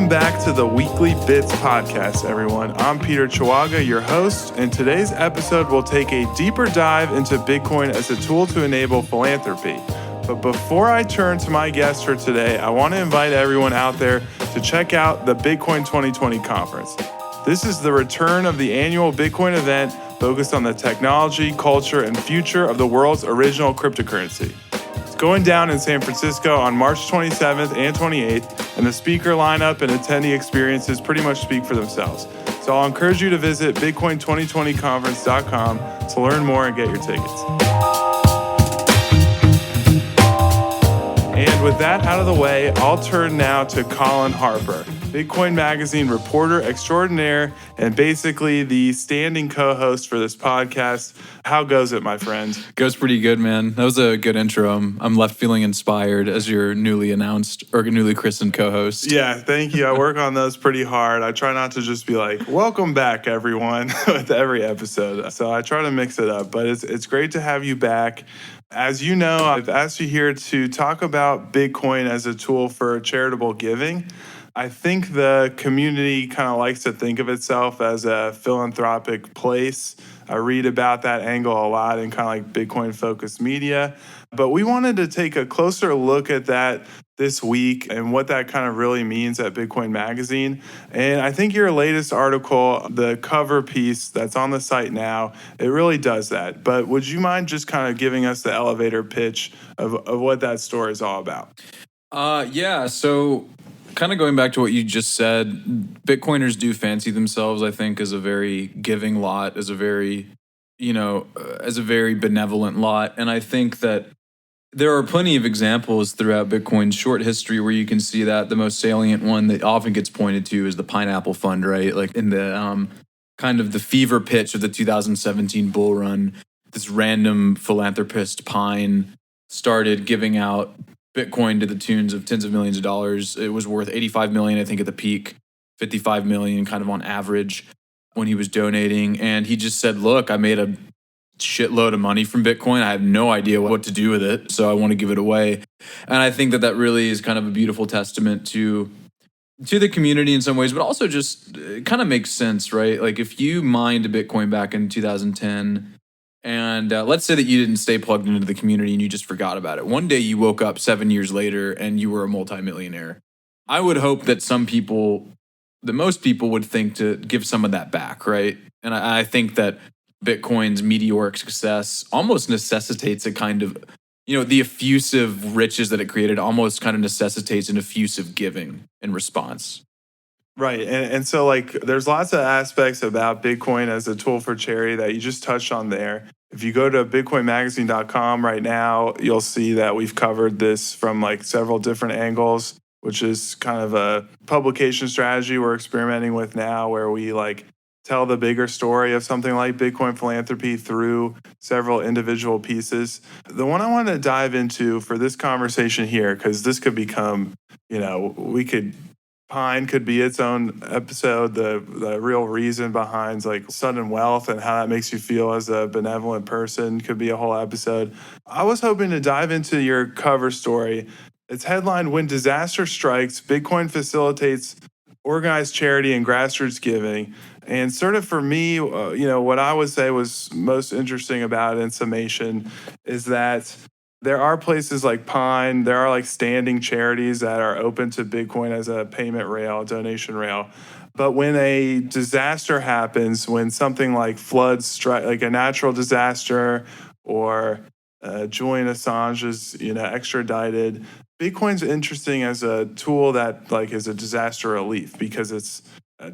Welcome back to the Weekly Bits podcast, everyone. I'm Peter Chawaga, your host, and today's episode will take a deeper dive into Bitcoin as a tool to enable philanthropy. But before I turn to my guest for today, I want to invite everyone out there to check out the Bitcoin 2020 conference. This is the return of the annual Bitcoin event focused on the technology, culture, and future of the world's original cryptocurrency. It's going down in San Francisco on March 27th and 28th, and the speaker lineup and attendee experiences pretty much speak for themselves. So I'll encourage you to visit bitcoin2020conference.com to learn more and get your tickets. And with that out of the way, I'll turn now to Colin Harper, Bitcoin Magazine reporter extraordinaire, and basically the standing co-host for this podcast. How goes it, my friend? Goes pretty good, man. That was a good intro. I'm left feeling inspired as your newly announced or newly christened co-host. Yeah, thank you. I work on those pretty hard. I try not to just be like, welcome back, everyone, with every episode. So I try to mix it up, but it's great to have you back. As you know, I've asked you here to talk about Bitcoin as a tool for charitable giving. I think the community kind of likes to think of itself as a philanthropic place. I read about that angle a lot in kind of like Bitcoin-focused media. But we wanted to take a closer look at that this week and what that kind of really means at Bitcoin Magazine. And I think your latest article, the cover piece that's on the site now, it really does that. But would you mind just kind of giving us the elevator pitch of what that story is all about? Yeah, so kind of going back to what you just said, Bitcoiners do fancy themselves, I think, as a very giving lot, as a very benevolent lot. And I think that there are plenty of examples throughout Bitcoin's short history where you can see that. The most salient one that often gets pointed to is the Pineapple Fund, right? Like in the kind of the fever pitch of the 2017 bull run, this random philanthropist Pine started giving out Bitcoin to the tunes of tens of millions of dollars. It was worth 85 million, I think, at the peak, 55 million kind of on average when he was donating. And he just said, look, I made a shitload of money from Bitcoin. I have no idea what to do with it, so I want to give it away. And I think that really is kind of a beautiful testament to the community in some ways, but also just it kind of makes sense, right? Like if you mined Bitcoin back in 2010, and let's say that you didn't stay plugged into the community and you just forgot about it. One day you woke up 7 years later and you were a multimillionaire. I would hope that most people would think to give some of that back, right? And I think that Bitcoin's meteoric success almost necessitates a kind of, the effusive riches that it created almost kind of necessitates an effusive giving in response. Right. And so like there's lots of aspects about Bitcoin as a tool for charity that you just touched on there. If you go to bitcoinmagazine.com right now, you'll see that we've covered this from like several different angles, which is kind of a publication strategy we're experimenting with now where we like tell the bigger story of something like Bitcoin philanthropy through several individual pieces. The one I want to dive into for this conversation here, because this could become, Pine could be its own episode, the real reason behind like sudden wealth and how that makes you feel as a benevolent person could be a whole episode. I was hoping to dive into your cover story. It's headlined, When Disaster Strikes, Bitcoin Facilitates Organized Charity and Grassroots Giving. And sort of for me, what I would say was most interesting about it in summation is that there are places like Pine, there are like standing charities that are open to Bitcoin as a payment rail, donation rail. But when a disaster happens, when something like floods strike, like a natural disaster, or Julian Assange is, extradited, Bitcoin's interesting as a tool that like is a disaster relief because it's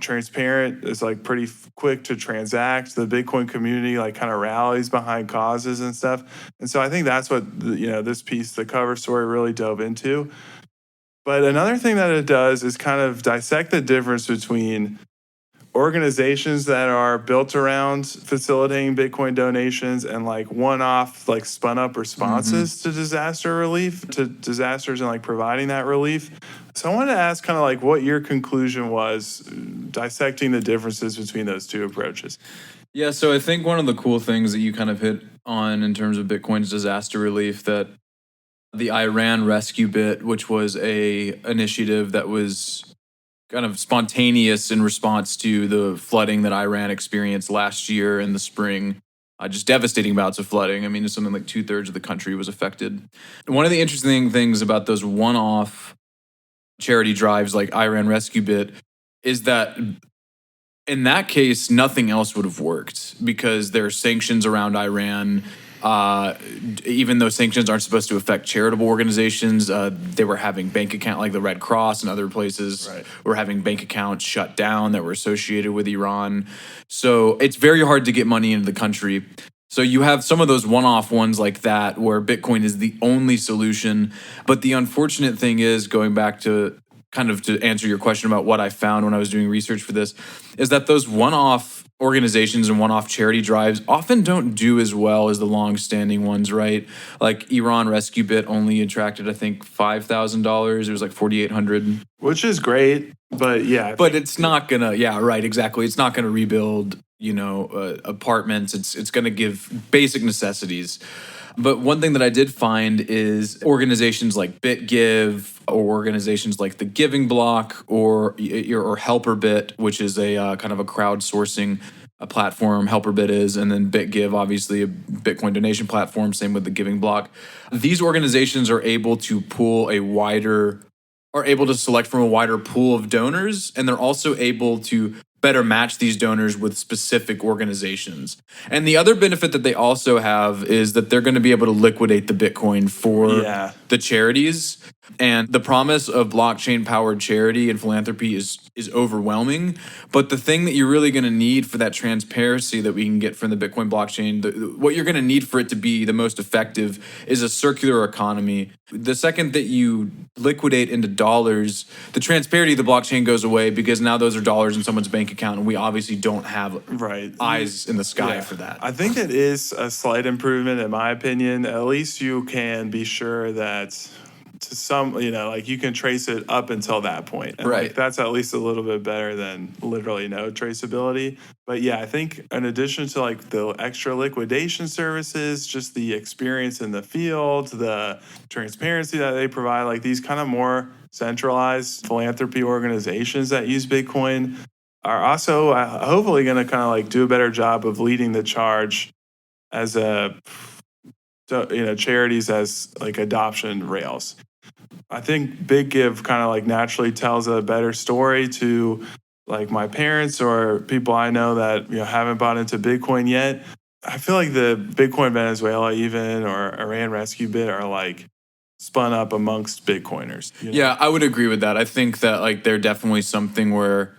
transparent. It's like pretty quick to transact. The Bitcoin community like kind of rallies behind causes and stuff. And so I think that's what, this piece, the cover story really dove into. But another thing that it does is kind of dissect the difference between organizations that are built around facilitating Bitcoin donations and like one-off like spun up responses to disaster relief, to disasters and like providing that relief. So I wanted to ask kind of like what your conclusion was dissecting the differences between those two approaches. Yeah, so I think one of the cool things that you kind of hit on in terms of Bitcoin's disaster relief, that the Iran rescue bit, which was a initiative that was kind of spontaneous in response to the flooding that Iran experienced last year in the spring. Just devastating bouts of flooding. I mean, something like 2/3 of the country was affected. One of the interesting things about those one-off charity drives like Iran Rescue Bit is that in that case, nothing else would have worked because there are sanctions around Iran. Even though sanctions aren't supposed to affect charitable organizations, they were having bank account like the Red Cross and other places were having bank accounts shut down that were associated with Iran. So it's very hard to get money into the country. So you have some of those one-off ones like that where Bitcoin is the only solution. But the unfortunate thing is, going back to kind of to answer your question about what I found when I was doing research for this, is that those one-off organizations and one-off charity drives often don't do as well as the long-standing ones, right? Like Iran Rescue Bit only attracted, I think, $5,000. It was like 4,800, which is great, but yeah. But it's not gonna. Yeah, right. Exactly. It's not gonna rebuild, apartments. It's gonna give basic necessities. But one thing that I did find is organizations like BitGive or organizations like the Giving Block or HelperBit, which is a kind of a crowdsourcing platform. HelperBit is, and then BitGive, obviously a Bitcoin donation platform. Same with the Giving Block. These organizations are able to select from a wider pool of donors, and they're also able to better match these donors with specific organizations. And the other benefit that they also have is that they're going to be able to liquidate the Bitcoin for the charities. And the promise of blockchain-powered charity and philanthropy is overwhelming. But the thing that you're really going to need for that transparency that we can get from the Bitcoin blockchain, what you're going to need for it to be the most effective is a circular economy. The second that you liquidate into dollars, the transparency of the blockchain goes away because now those are dollars in someone's bank account, and we obviously don't have eyes in the sky for that. I think it is a slight improvement, in my opinion. At least you can be sure that to some, like you can trace it up until that point. And like, that's at least a little bit better than literally no traceability. But yeah, I think in addition to like the extra liquidation services, just the experience in the field, the transparency that they provide, like these kind of more centralized philanthropy organizations that use Bitcoin are also hopefully going to kind of like do a better job of leading the charge as charities as like adoption rails. I think BitGive kind of like naturally tells a better story to like my parents or people I know that haven't bought into Bitcoin yet. I feel like the Bitcoin Venezuela even or Iran Rescue Bit are like spun up amongst Bitcoiners. Yeah, I would agree with that. I think that like they're definitely something where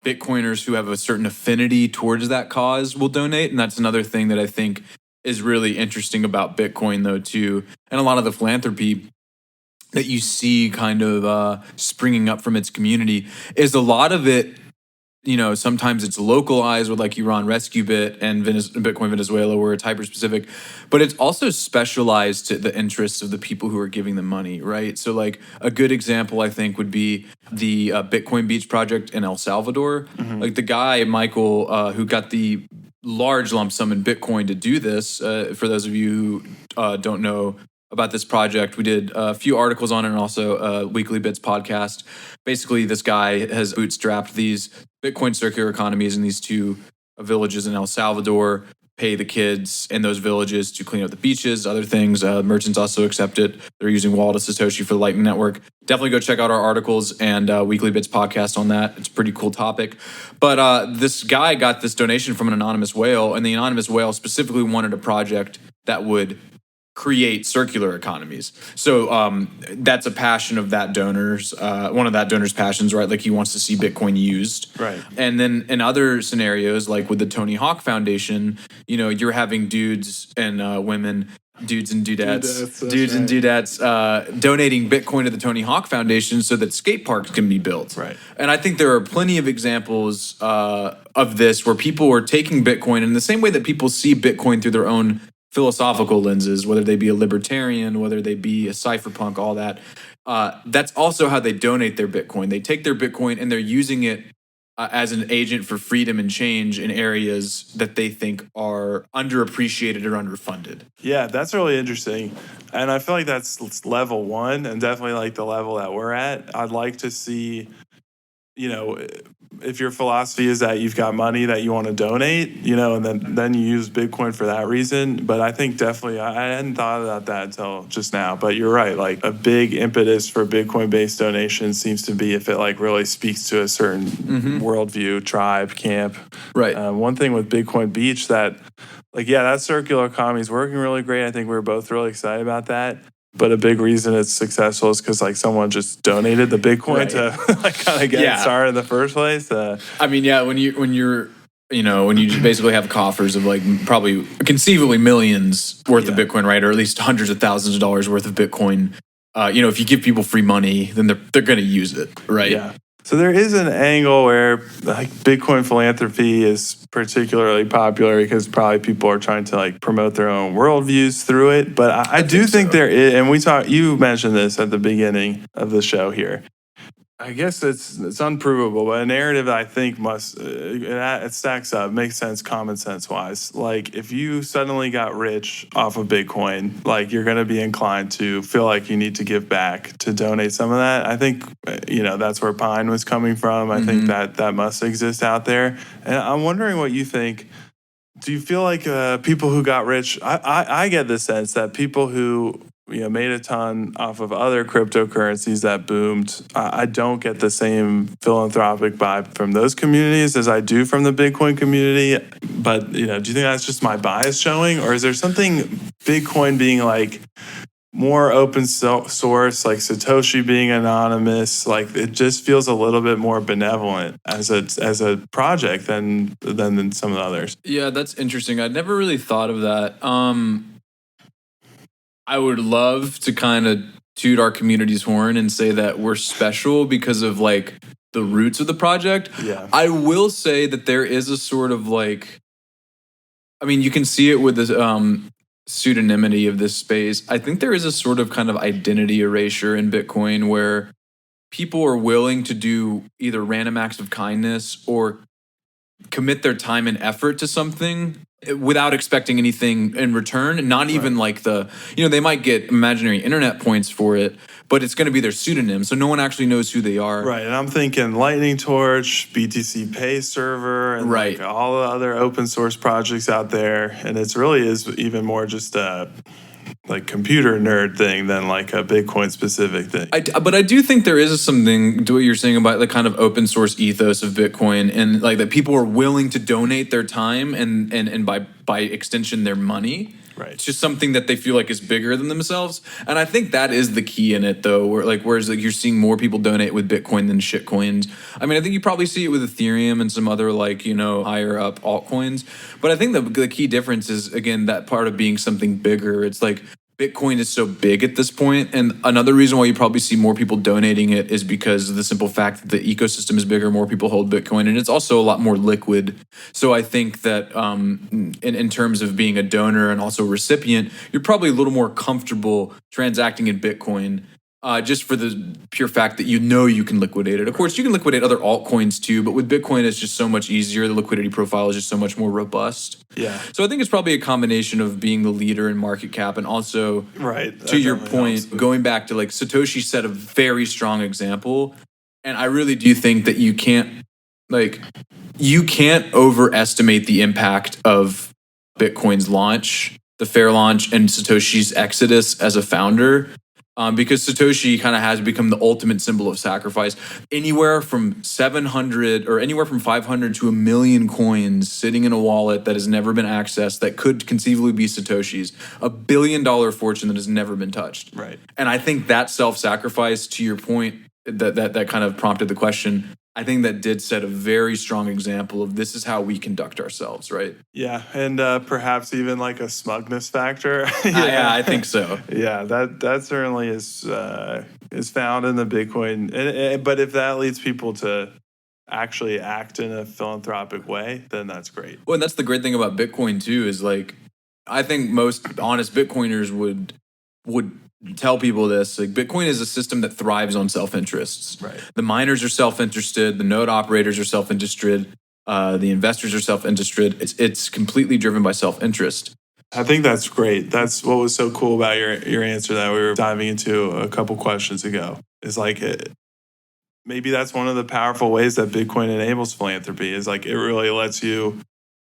Bitcoiners who have a certain affinity towards that cause will donate. And that's another thing that I think is really interesting about Bitcoin, though, too. And a lot of the philanthropy that you see kind of springing up from its community is a lot of it, sometimes it's localized with like Iran Rescue Bit and Bitcoin Venezuela where it's hyper-specific, but it's also specialized to the interests of the people who are giving the money, right? So like a good example, I think, would be the Bitcoin Beach project in El Salvador. Mm-hmm. Like the guy, Michael, who got the large lump sum in Bitcoin to do this, for those of you who don't know about this project, we did a few articles on it and also a Weekly Bits podcast. Basically, this guy has bootstrapped these Bitcoin circular economies in these two villages in El Salvador, pay the kids in those villages to clean up the beaches, other things. Merchants also accept it. They're using Wallet to Satoshi for the Lightning Network. Definitely go check out our articles and Weekly Bits podcast on that. It's a pretty cool topic. But this guy got this donation from an anonymous whale, and the anonymous whale specifically wanted a project that would create circular economies. So that's a passion of that donor's, one of that donor's passions, right? Like he wants to see Bitcoin used. Right. And then in other scenarios, like with the Tony Hawk Foundation, you're having dudes and women, dudes and dudettes donating Bitcoin to the Tony Hawk Foundation so that skate parks can be built. Right. And I think there are plenty of examples of this where people are taking Bitcoin in the same way that people see Bitcoin through their own philosophical lenses, whether they be a libertarian, whether they be a cypherpunk, all that. That's also how they donate their Bitcoin. They take their Bitcoin and they're using it as an agent for freedom and change in areas that they think are underappreciated or underfunded. Yeah, that's really interesting. And I feel like that's level one and definitely like the level that we're at. I'd like to see you know, if your philosophy is that you've got money that you want to donate, you know, and then you use Bitcoin for that reason. But I think definitely I hadn't thought about that until just now. But you're right, like a big impetus for Bitcoin based donations seems to be if it like really speaks to a certain worldview, tribe, camp. Right. One thing with Bitcoin Beach that like, yeah, that circular economy is working really great. I think we were both really excited about that. But a big reason it's successful is because like someone just donated the Bitcoin Right. to like kind of get it started in the first place. I mean, yeah, when you're when you just basically have coffers of like probably conceivably millions worth of Bitcoin, right, or at least hundreds of thousands of dollars worth of Bitcoin. If you give people free money, then they're going to use it, right? Yeah. So there is an angle where like Bitcoin philanthropy is particularly popular because probably people are trying to like promote their own worldviews through it. But I do think there is, and you mentioned this at the beginning of the show here. I guess it's unprovable, but a narrative I think it stacks up, makes sense common sense wise. Like if you suddenly got rich off of Bitcoin, like you're going to be inclined to feel like you need to give back, to donate some of that. I think that's where Pine was coming from. I think that must exist out there, and I'm wondering what you think. Do you feel like people who got rich? I get the sense that people who made a ton off of other cryptocurrencies that boomed. I don't get the same philanthropic vibe from those communities as I do from the Bitcoin community. But do you think that's just my bias showing, or is there something Bitcoin being like more open source, like Satoshi being anonymous, like it just feels a little bit more benevolent as a project than some of the others? Yeah, that's interesting. I'd never really thought of that. I would love to kind of toot our community's horn and say that we're special because of like the roots of the project. Yeah. I will say that there is a sort of like, I mean, you can see it with this pseudonymity of this space. I think there is a sort of kind of identity erasure in Bitcoin where people are willing to do either random acts of kindness or commit their time and effort to something without expecting anything in return. Not even like they might get imaginary internet points for it, but it's going to be their pseudonym. So no one actually knows who they are. Right. And I'm thinking Lightning Torch, BTC Pay Server, and like all the other open source projects out there. And it really is even more just a like computer nerd thing than like a Bitcoin specific thing. But I do think there is something to what you're saying about the kind of open source ethos of Bitcoin, and like that people are willing to donate their time and by extension their money. Right. It's just something that they feel like is bigger than themselves. And I think that is the key in it though, whereas like you're seeing more people donate with Bitcoin than shitcoins. I mean, I think you probably see it with Ethereum and some other like, higher up altcoins. But I think the key difference is, again, that part of being something bigger. It's like Bitcoin is so big at this point, and another reason why you probably see more people donating it is because of the simple fact that the ecosystem is bigger, more people hold Bitcoin, and it's also a lot more liquid. So I think that in terms of being a donor and also recipient, you're probably a little more comfortable transacting in Bitcoin. Just for the pure fact that you can liquidate it. Of course, you can liquidate other altcoins too, but with Bitcoin, it's just so much easier. The liquidity profile is just so much more robust. Yeah. So I think it's probably a combination of being the leader in market cap and also, to your point, going back to like Satoshi set a very strong example. And I really do think that you can't overestimate the impact of Bitcoin's launch, the fair launch, and Satoshi's exodus as a founder. Because Satoshi kind of has become the ultimate symbol of sacrifice. Anywhere from 700 or anywhere from 500 to 1 million coins sitting in a wallet that has never been accessed that could conceivably be Satoshi's. $1 billion fortune that has never been touched. Right. And I think that self-sacrifice, to your point, that kind of prompted the question, I think that did set a very strong example of this is how we conduct ourselves, right? Yeah, and perhaps even like a smugness factor. Yeah, I think so. Yeah, that certainly is found in the Bitcoin. But if that leads people to actually act in a philanthropic way, then that's great. Well, and that's the great thing about Bitcoin too, is like I think most honest Bitcoiners would tell people this. Like Bitcoin is a system that thrives on self-interests. Right. The miners are self-interested, the node operators are self-interested, the investors are self-interested. It's completely driven by self-interest. I think that's great. That's what was so cool about your answer that we were diving into a couple questions ago. Is like maybe that's one of the powerful ways that Bitcoin enables philanthropy is like it really lets you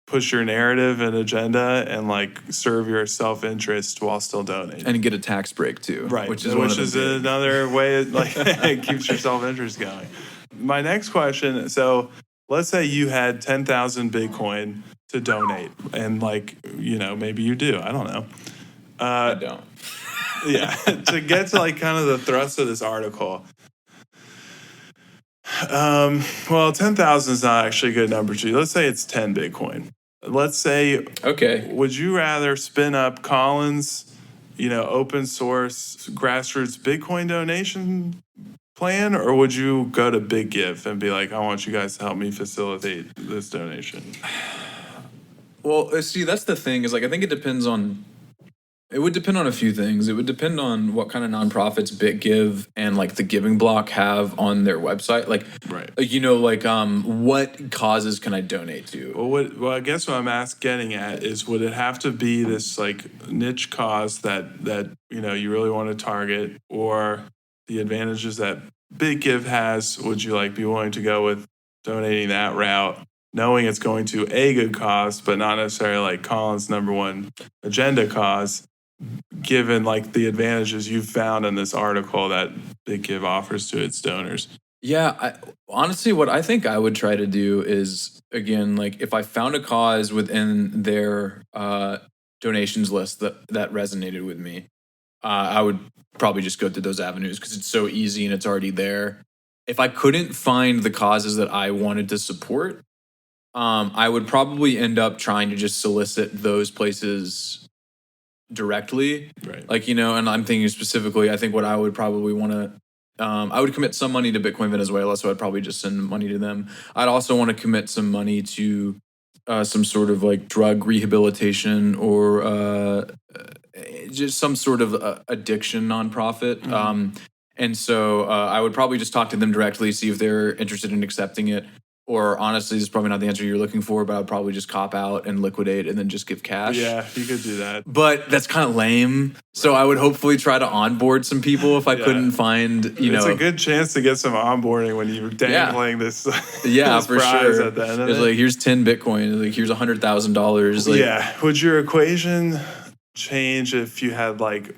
push your narrative and agenda and like serve your self-interest while still donating. And get a tax break too. Right. Which is another way it like it keeps your self-interest going. My next question, so let's say you had 10,000 Bitcoin to donate and like, maybe you do. I don't know. I don't. Yeah. To get to like kind of the thrust of this article. Well, 10,000 is not actually a good number to you. Let's say it's 10 Bitcoin. Let's say, okay, would you rather spin up Colin's, open source grassroots Bitcoin donation plan, or would you go to Big Give and be like, I want you guys to help me facilitate this donation? Well, see, that's the thing is like, I think it would depend on a few things. It would depend on what kind of nonprofits BitGive and like the Giving Block have on their website. Like, right. What causes can I donate to? Well, I guess what I'm getting at is, would it have to be this like niche cause that you really want to target, or the advantages that BitGive has? Would you like be willing to go with donating that route, knowing it's going to a good cause, but not necessarily like Colin's number one agenda cause, given like the advantages you've found in this article that BitGive offers to its donors? Yeah, honestly, what I think I would try to do is, again, like if I found a cause within their donations list that resonated with me, I would probably just go through those avenues because it's so easy and it's already there. If I couldn't find the causes that I wanted to support, I would probably end up trying to just solicit those places directly. Right. Like, and I'm thinking specifically, I think what I would probably want to, I would commit some money to Bitcoin Venezuela, so I'd probably just send money to them. I'd also want to commit some money to some sort of like drug rehabilitation or just some sort of addiction nonprofit. Mm-hmm. And so I would probably just talk to them directly, see if they're interested in accepting it. Or honestly, this is probably not the answer you're looking for, but I'd probably just cop out and liquidate and then just give cash. Yeah, you could do that. But that's kind of lame. So I would hopefully try to onboard some people if I couldn't find, It's a good chance to get some onboarding when you're dangling this. Yeah, this for prize sure. At the end of it's it. like, here's 10 Bitcoin. Like, here's $100,000. Like, yeah. Would your equation change if you had like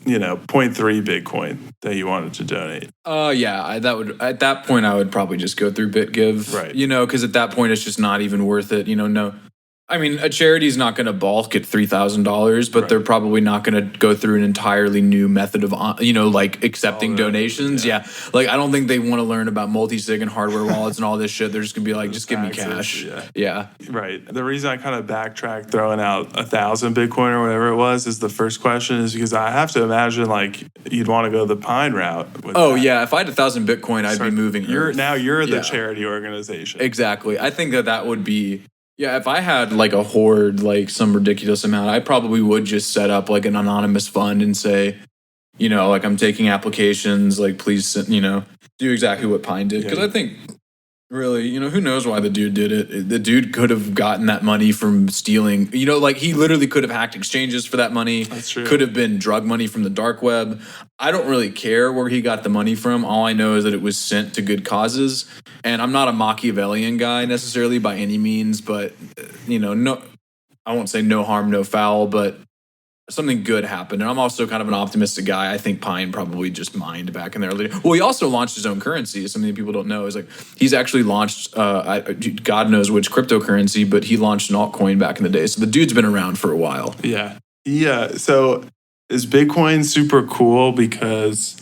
0.3 Bitcoin that you wanted to donate? Yeah, that would, at that point, I would probably just go through BitGive. Right. Because at that point, it's just not even worth it. No. I mean, a charity's not going to bulk at $3,000, but they're probably not going to go through an entirely new method of, like accepting donations. Yeah. Like, I don't think they want to learn about multi-sig and hardware wallets and all this shit. They're just going to be like, just give me cash. Yeah. Right. The reason I kind of backtracked throwing out 1,000 Bitcoin or whatever it was is the first question is because I have to imagine like you'd want to go the Pine route. With that. Yeah. If I had 1,000 Bitcoin, I'd be moving. You're the charity organization. Exactly. I think that would be. Yeah, if I had like a hoard, like some ridiculous amount, I probably would just set up like an anonymous fund and say, like I'm taking applications, like please, do exactly what Pine did. Because I think really, who knows why the dude did it. The dude could have gotten that money from stealing, like he literally could have hacked exchanges for that money. That's true. Could have been drug money from the dark web. I don't really care where he got the money from. All I know is that it was sent to good causes. And I'm not a Machiavellian guy necessarily by any means, but, no, I won't say no harm, no foul, but something good happened. And I'm also kind of an optimistic guy. I think Pine probably just mined back in the early days. Well, he also launched his own currency. Something people don't know is like he's actually launched, God knows which cryptocurrency, but he launched an altcoin back in the day. So the dude's been around for a while. Yeah. Yeah. So is Bitcoin super cool because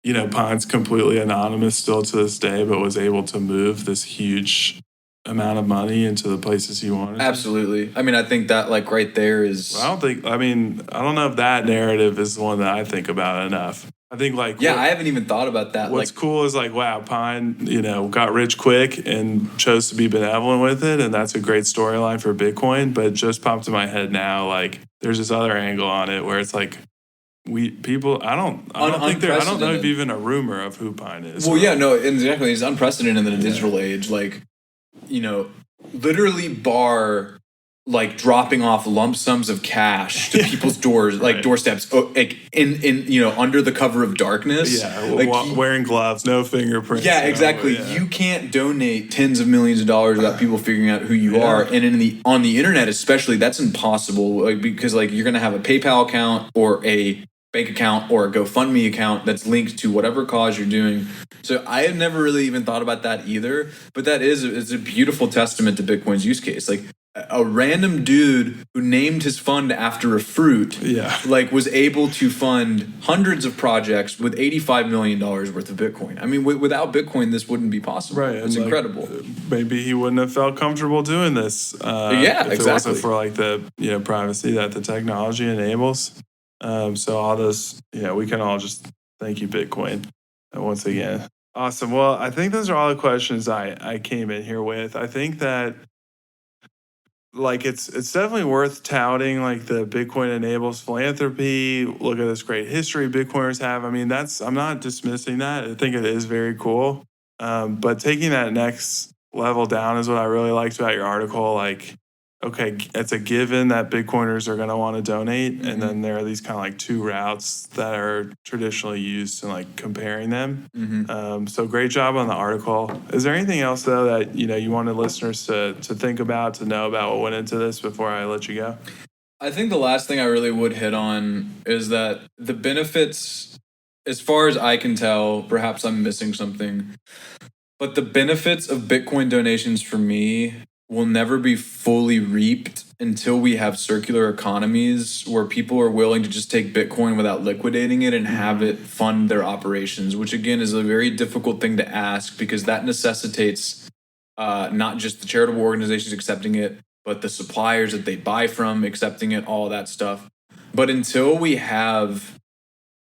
Pine's completely anonymous still to this day, but was able to move this huge amount of money into the places he wanted? Absolutely. I mean, I think that like right there is. I don't know if that narrative is the one that I think about enough. I think like I haven't even thought about that. What's cool is like, wow, Pine, got rich quick and chose to be benevolent with it, and that's a great storyline for Bitcoin. But it just popped in my head now, like there's this other angle on it where it's like I don't know if even a rumor of who Pine is. Well, yeah, no, exactly. It's unprecedented in the digital age. Like, literally bar like dropping off lump sums of cash to people's doors, like doorsteps, like in under the cover of darkness. Yeah, like wearing gloves, no fingerprints. Yeah, exactly. Yeah. You can't donate tens of millions of dollars without people figuring out who you are, and on the internet especially, that's impossible. Like, because like you're gonna have a PayPal account or a bank account or a GoFundMe account that's linked to whatever cause you're doing. So I had never really even thought about that either. But it's a beautiful testament to Bitcoin's use case. Like, a random dude who named his fund after a fruit, like, was able to fund hundreds of projects with $85 million worth of Bitcoin. I mean, without Bitcoin, this wouldn't be possible. Right, It's incredible. Maybe he wouldn't have felt comfortable doing this. If it wasn't for like the privacy that the technology enables. So all those, we can all just thank you, Bitcoin, once again. Awesome. Well, I think those are all the questions I came in here with. I think that, like, it's definitely worth touting, like, the Bitcoin enables philanthropy. Look at this great history Bitcoiners have. I mean, I'm not dismissing that. I think it is very cool. But taking that next level down is what I really liked about your article. Like, okay, it's a given that Bitcoiners are going to want to donate. Mm-hmm. And then there are these kind of like two routes that are traditionally used and like comparing them. Mm-hmm. So great job on the article. Is there anything else though that, you wanted listeners to think about, to know about what went into this before I let you go? I think the last thing I really would hit on is that the benefits, as far as I can tell, perhaps I'm missing something, but the benefits of Bitcoin donations for me will never be fully reaped until we have circular economies where people are willing to just take Bitcoin without liquidating it and have it fund their operations, which again is a very difficult thing to ask because that necessitates not just the charitable organizations accepting it, but the suppliers that they buy from accepting it, all of that stuff. But until we have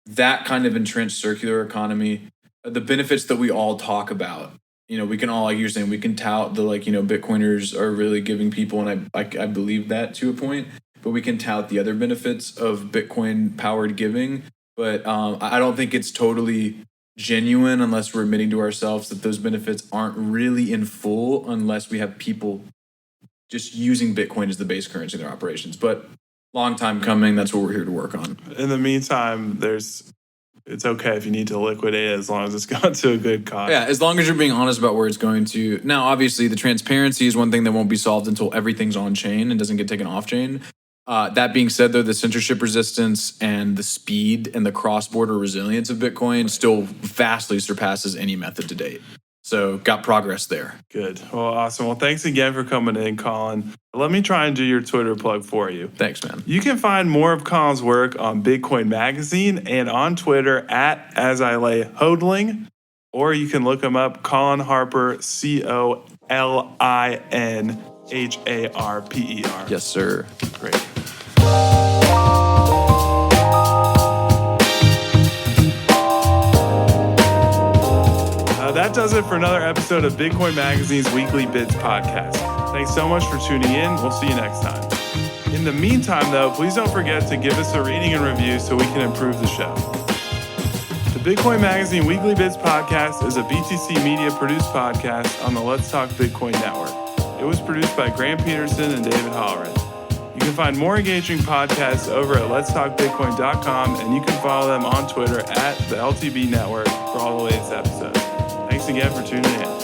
that kind of entrenched circular economy, the benefits that we all talk about, we can all, like you're saying, we can tout the, Bitcoiners are really giving people, and I believe that to a point, but we can tout the other benefits of Bitcoin-powered giving. But I don't think it's totally genuine unless we're admitting to ourselves that those benefits aren't really in full unless we have people just using Bitcoin as the base currency in their operations. But long time coming, that's what we're here to work on. In the meantime, it's okay if you need to liquidate it as long as it's gone to a good cause. Yeah, as long as you're being honest about where it's going to. Now, obviously, the transparency is one thing that won't be solved until everything's on chain and doesn't get taken off chain. That being said, though, the censorship resistance and the speed and the cross-border resilience of Bitcoin still vastly surpasses any method to date. So got progress there. Good. Well, awesome. Well, thanks again for coming in, Colin. Let me try and do your Twitter plug for you. Thanks, man. You can find more of Colin's work on Bitcoin Magazine and on Twitter at AsILayHodling, or you can look him up, Colin Harper, ColinHarper. Yes, sir. Great. That does it for another episode of Bitcoin Magazine's Weekly Bits podcast. Thanks so much for tuning in. We'll see you next time. In the meantime, though, please don't forget to give us a rating and review so we can improve the show. The Bitcoin Magazine Weekly Bits podcast is a BTC Media produced podcast on the Let's Talk Bitcoin network. It was produced by Grant Peterson and David Holleran. You can find more engaging podcasts over at letstalkbitcoin.com, and you can follow them on Twitter at the LTB Network for all the latest episodes. Thanks again for tuning in.